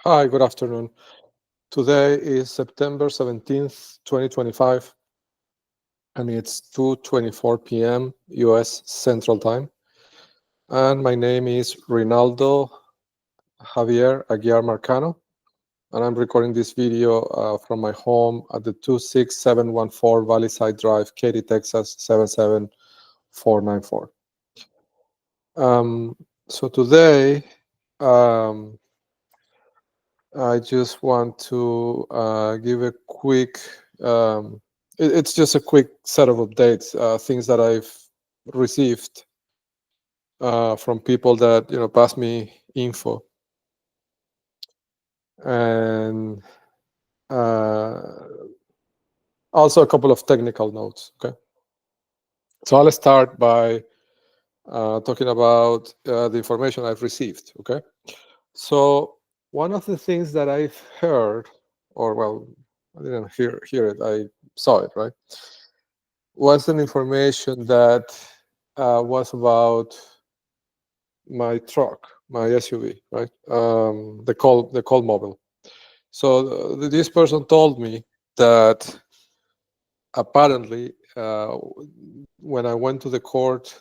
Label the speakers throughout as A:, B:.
A: Hi, good afternoon. Today is September 17th, 2025, and it's 2:24 p.m. US Central Time. And my name is Rinaldo Javier Aguiar Marcano, and I'm recording this video from my home at the 26714 Valley Side Drive, Katy, Texas 77494. So today, um, I just want to give a quick, it's just a quick set of updates, things that I've received from people that, pass me info. And uh, also a couple of technical notes, okay? So I'll start by talking about the information I've received, okay? So one of the things that I've heard, or well, I didn't hear it, I saw it, right? Was an information that was about my truck, my SUV, right? The call mobile. So this person told me that apparently when I went to the court,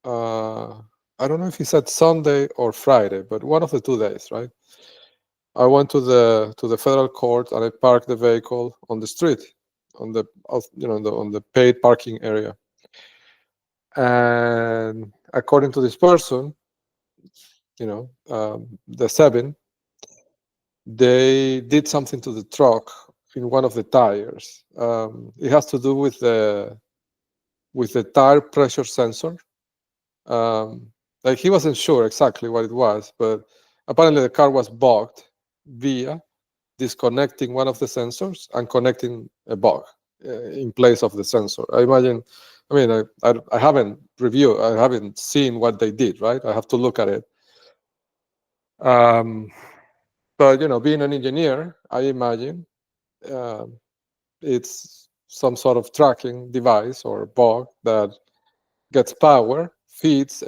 A: I don't know if he said Sunday or Friday, but one of the 2 days, right? I went to the federal court and I parked the vehicle on the street, on the on the paid parking area. And according to this person, the seven, they did something to the truck in one of the tires. It has to do with the tire pressure sensor. Like he wasn't sure exactly what it was, but apparently the car was bugged via disconnecting one of the sensors and connecting a bug in place of the sensor. I mean, I haven't reviewed, I haven't seen what they did, right? I have to look at it. Um, but being an engineer, I imagine uh, it's some sort of tracking device or bug that gets power, gets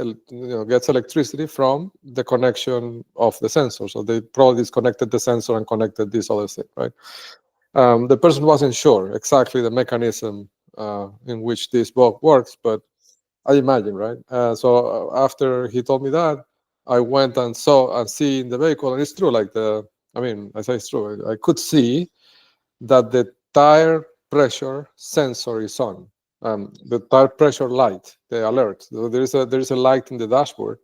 A: electricity from the connection of the sensor. So they probably disconnected the sensor and connected this other thing, right? The person wasn't sure exactly the mechanism in which this bug works, but I imagine, right? So after he told me that, I went and saw and see in the vehicle, and it's true. I say it's true. I could see that the tire pressure sensor is on. The tire pressure light, the alert. So there is a light in the dashboard.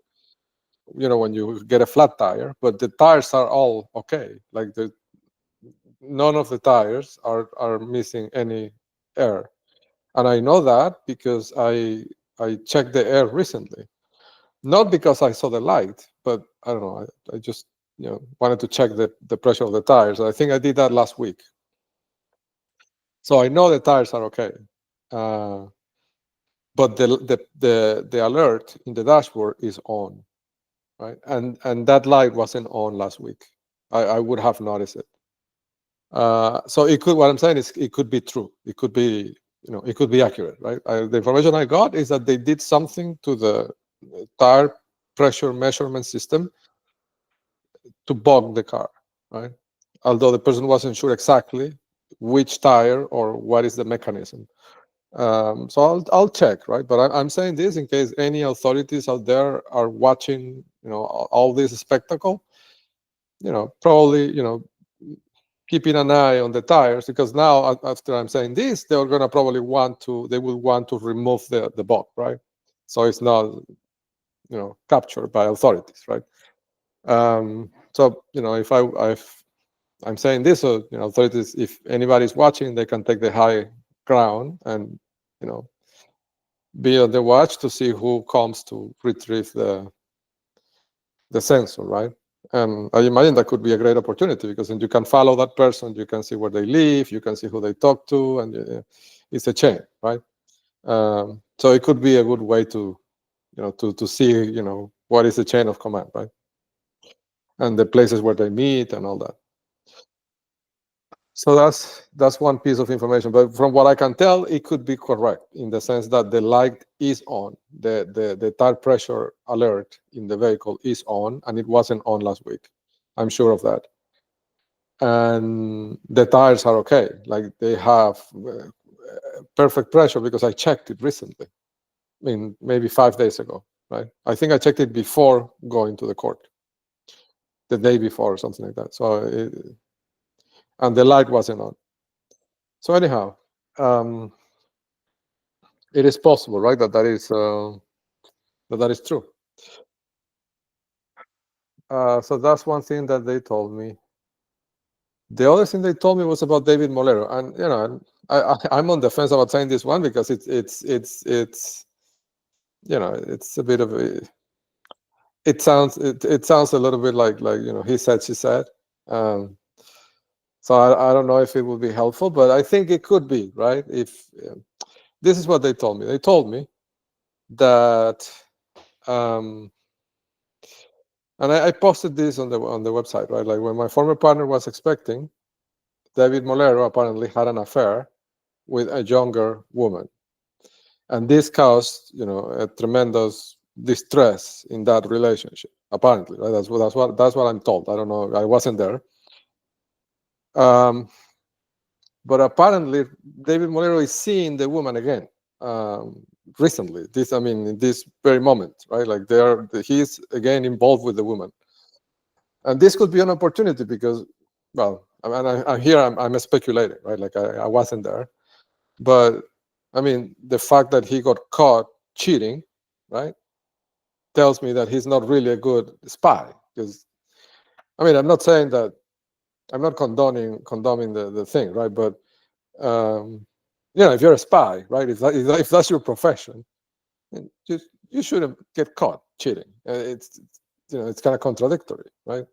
A: When you get a flat tire, but the tires are all okay. Like none of the tires are missing any air, and I know that because I checked the air recently. Not because I saw the light, but I don't know. I just wanted to check the pressure of the tires. I think I did that last week, so I know the tires are okay. Uh, but the alert in the dashboard is on, right? And that light wasn't on last week. I would have noticed it. So it could. What I'm saying is, it could be true. It could be, it could be accurate, right? The information I got is that they did something to the tire pressure measurement system to bug the car, right? Although the person wasn't sure exactly which tire or what is the mechanism. So I'll check, right? But I'm saying this in case any authorities out there are watching, all this spectacle. Probably, keeping an eye on the tires, because now after I'm saying this, they're gonna probably they will want to remove the bug, right? So it's not, captured by authorities, right? So if I'm saying this, so authorities, if anybody's watching, they can take the high ground and you know be on the watch to see who comes to retrieve the sensor, right? And I imagine that could be a great opportunity, because then you can follow that person, you can see where they live, you can see who they talk to, and it's a chain, right? So it could be a good way to to see what is the chain of command, right? And the places where they meet and all that. So that's one piece of information. But from what I can tell, it could be correct in the sense that the light is on, the tire pressure alert in the vehicle is on, and it wasn't on last week. I'm sure of that. And the tires are okay. Like they have perfect pressure because I checked it recently. I mean, maybe 5 days ago, right? I think I checked it before going to the court, the day before or something like that. So, and the light wasn't on. So anyhow, it is possible, right? That is true. So that's one thing that they told me. The other thing they told me was about David Molero, and I'm on the fence about saying this one because it's it's a bit of a, it sounds a little bit like he said, she said. So I don't know if it would be helpful, but I think it could be, right? If this is what they told me. They told me that, and I posted this on the website, right? Like when my former partner was expecting, David Molero apparently had an affair with a younger woman, and this caused a tremendous distress in that relationship. Apparently, right? That's what I'm told. I don't know. I wasn't there. But apparently, David Molero is seeing the woman again recently. In this very moment, right? Like he's again involved with the woman, and this could be an opportunity because, well, I'm speculating, right? Like I wasn't there, but I mean, the fact that he got caught cheating, right, tells me that he's not really a good spy. Because I'm not saying that, I'm not condoning the thing, right? But if you're a spy, right, if that's your profession, you shouldn't get caught cheating. It's kind of contradictory, right?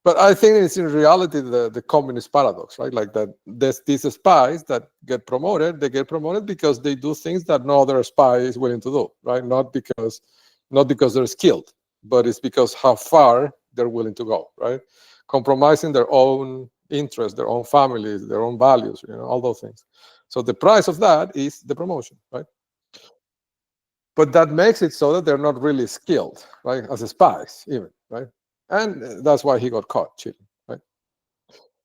A: But I think it's in reality the communist paradox, right? Like that there's these spies that get promoted. They get promoted because they do things that no other spy is willing to do, right? Not because they're skilled, but it's because how far they're willing to go, right? Compromising their own interests, their own families, their own values, all those things. So the price of that is the promotion, right? But that makes it so that they're not really skilled, right, as spies even, right? And that's why he got caught cheating, right?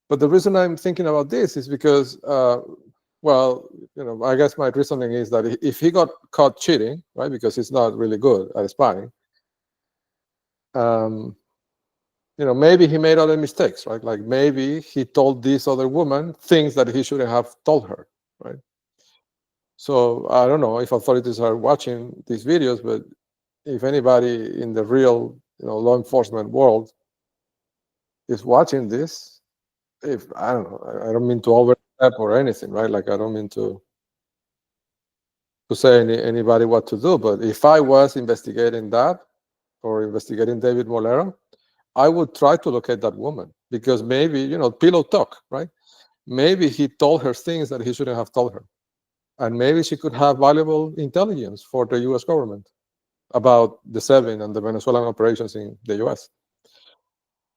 A: But the reason I'm thinking about this is because, I guess my reasoning is that if he got caught cheating, right, because he's not really good at spying, maybe he made other mistakes, right? Like maybe he told this other woman things that he shouldn't have told her, right? So I don't know if authorities are watching these videos, but if anybody in the real, law enforcement world is watching this, if I don't know, I don't mean to overstep or anything, right? Like I don't mean to say anybody what to do, but if I was investigating that or investigating David Molero, I would try to locate that woman because maybe, pillow talk, right? Maybe he told her things that he shouldn't have told her. And maybe she could have valuable intelligence for the US government about the SEBIN and the Venezuelan operations in the US.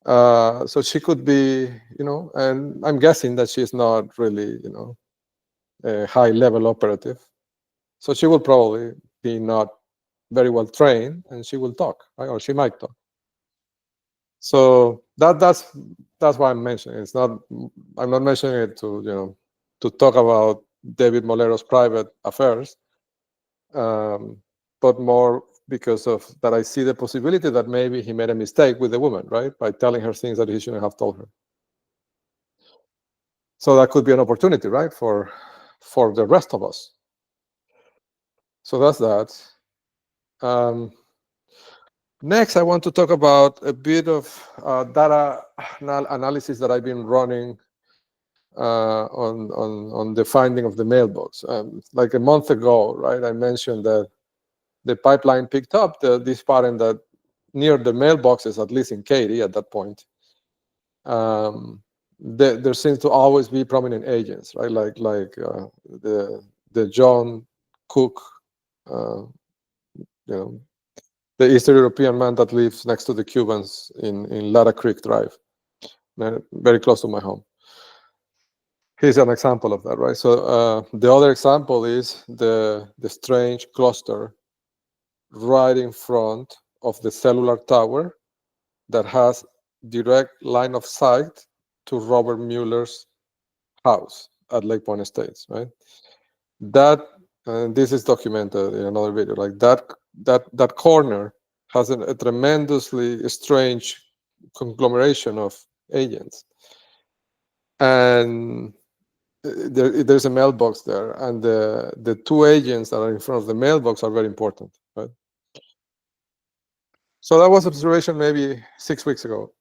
A: So she could be, and I'm guessing that she's not really, a high-level operative. So she will probably be not very well trained, and she will talk, right? Or she might talk. So that's why I'm mentioning it. I'm not mentioning it to to talk about David Molero's private affairs, but more because of that I see the possibility that maybe he made a mistake with the woman, right, by telling her things that he shouldn't have told her. So that could be an opportunity, right, for the rest of us. So that's that. Next, I want to talk about a bit of data analysis that I've been running on the finding of the mailbox. Like a month ago, right, I mentioned that the pipeline picked up this pattern that near the mailboxes, at least in Katy at that point, there seems to always be prominent agents, right? Like the John Cook, the Eastern European man that lives next to the Cubans in Lara Creek Drive, very close to my home. Here's an example of that, right? So the other example is the strange cluster right in front of the cellular tower that has direct line of sight to Robert Mueller's house at Lake Point Estates, right? That, and this is documented in another video, like that corner has a tremendously strange conglomeration of agents. And there's a mailbox there, and the two agents that are in front of the mailbox are very important, right? So that was observation maybe 6 weeks ago,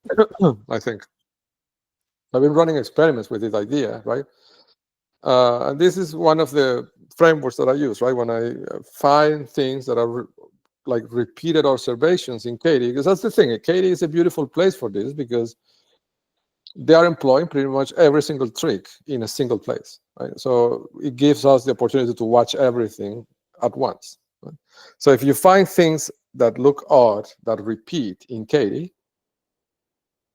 A: I think. I've been running experiments with this idea, right? And this is one of the frameworks that I use, right? When I find things that are like repeated observations in Katy, because that's the thing. Katy is a beautiful place for this because they are employing pretty much every single trick in a single place, right? So it gives us the opportunity to watch everything at once. Right? So if you find things that look odd that repeat in Katy,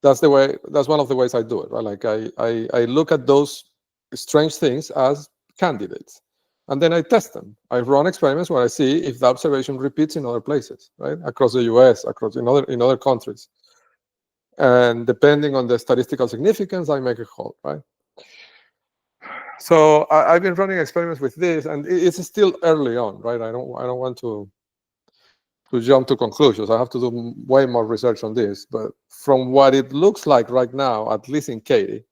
A: that's one of the ways I do it, right? Like I look at those strange things as candidates, and then I test them. I run experiments where I see if the observation repeats in other places, right? Across the US, across in other countries. And depending on the statistical significance, I make a call, right? So I've been running experiments with this, and it's still early on, right? I don't want to jump to conclusions. I have to do way more research on this. But from what it looks like right now, at least in Katy,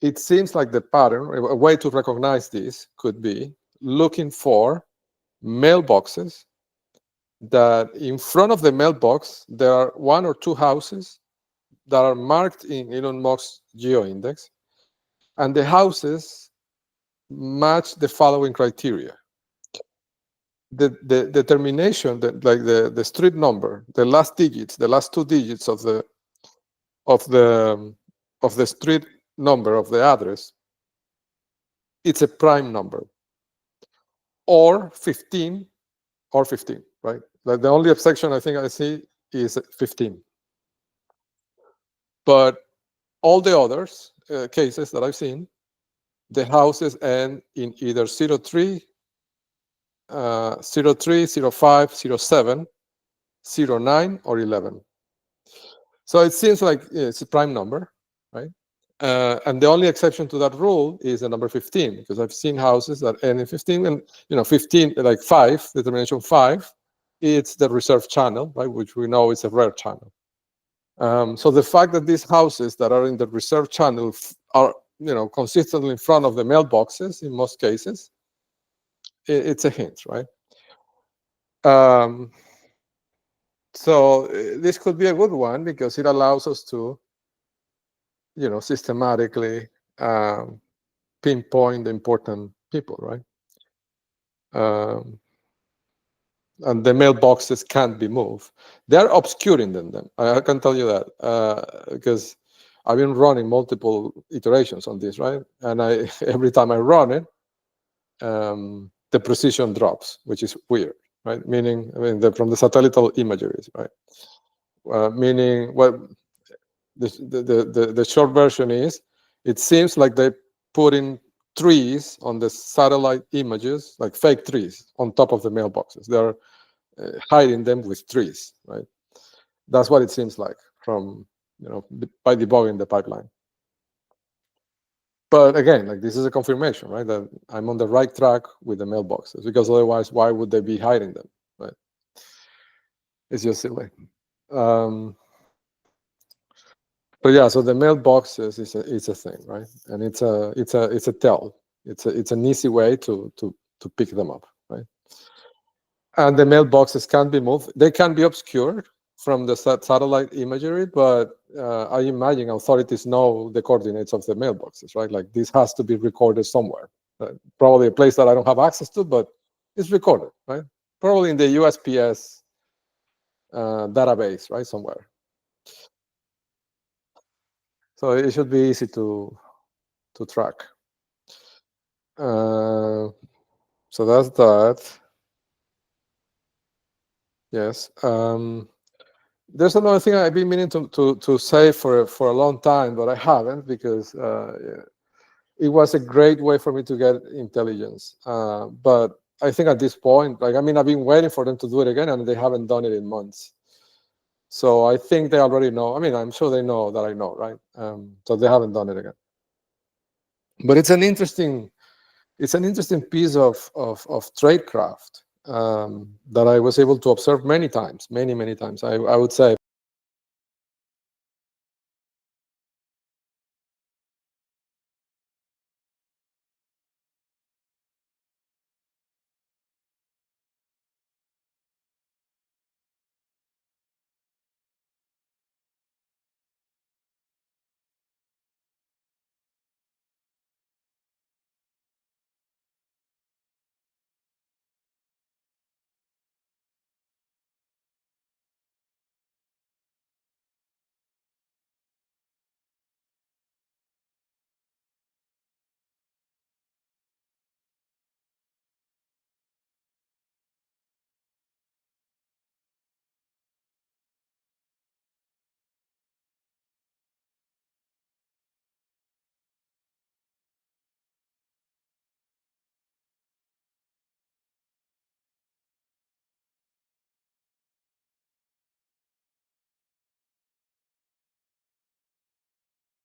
A: it seems like the pattern, a way to recognize this could be looking for mailboxes that in front of the mailbox, there are one or two houses that are marked in Elon Musk's GeoIndex, and the houses match the following criteria. The determination, like the street number, the last digits, the last two digits of the street number of the address, it's a prime number, or 15, right? Like the only exception I think I see is 15. But all the others cases that I've seen, the houses end in either 03, 03, 05, 07, 09, or 11. So it seems like it's a prime number, right? And the only exception to that rule is the number 15, because I've seen houses that end in 15, and 15, like 5, determination 5, it's the reserve channel, right, which we know is a rare channel. So the fact that these houses that are in the reserve channel are, consistently in front of the mailboxes in most cases, it's a hint, right? So this could be a good one because it allows us to, systematically pinpoint the important people, right? And the mailboxes can't be moved. They're obscuring them. I can tell you that because I've been running multiple iterations on this, right? And every time I run it, the precision drops, which is weird, right? Meaning, from the satellite imageries, right? Meaning, well, the short version is, it seems like they put in trees on the satellite images, like fake trees, on top of the mailboxes. They're hiding them with trees, right? That's what it seems like from, by debugging the pipeline. But again, like, this is a confirmation, right, that I'm on the right track with the mailboxes, because otherwise, why would they be hiding them, right? It's just silly. But yeah, so the mailboxes is a thing, right? And it's a tell. It's an easy way to pick them up, right? And the mailboxes can be moved. They can be obscured from the satellite imagery, but I imagine authorities know the coordinates of the mailboxes, right? Like, this has to be recorded somewhere. Probably a place that I don't have access to, but it's recorded, right? Probably in the USPS database, right, somewhere. So it should be easy to track. So that's that. Yes. There's another thing I've been meaning to say for a long time, but I haven't, because it was a great way for me to get intelligence. But I think at this point, I've been waiting for them to do it again, and they haven't done it in months. So I think they already know. I mean, I'm sure they know that I know, right? So they haven't done it again. But it's an interesting piece of tradecraft that I was able to observe many times, many times. I would say